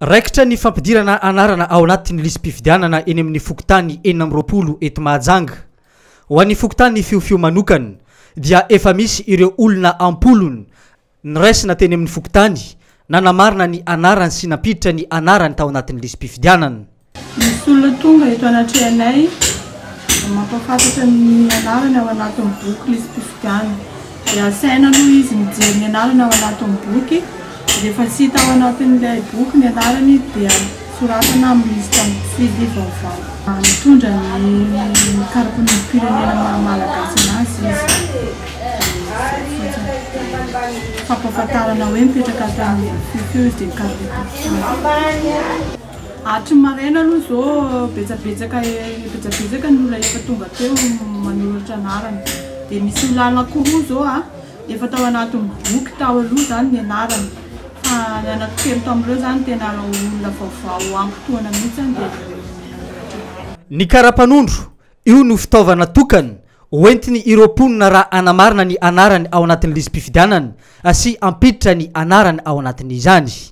Raikitra ny fampidirana anarana ao anatin'ny lisam-pifidianana eny amin'ny fokotany 4 eto Mahajanga. Ho an'ny fokotany fiofio manokana dia efa misy ireo olona ampolony niraisina teny amin'ny fokotany nanamarina ny anarany sy nampiditra ny anarany tao anatin'ny lisam-pifidianana. Misy olona tonga eto anatrehanay mampafantatra ny anarany ao anatin'ny boky lisam-pifidianana. Dia asaina aloha izy mijery ny anarany ao anatin'ny boky. Rehefa tsy hita ao anatin'ilay boky ny anarany dia soratana amin'ny lista mifidy vaovao. Mitondra ny karapan'ny firenena malagasy anazy izy. Fampahafantarana hoe mipetraka amin'ny fiofio izy dia karapan'ny. Hatry maraina aloha izao betsabetsaka ny olona efa tonga teo manoratra anarany. Dia misy olona anankiroa izao efa tao anatin'ny boky tao aloha zany ny anarany. Anankitelo tamin'ireo zany tena olona vaovao ampitoana mihitsy dia. Ny karapanondro io no fitaovana tokana hoentiny ireo mponina raha anamarina ny anarany ao anatin'ny lisam-pifidianana sy ampiditra ny anarany ao anatin'izany.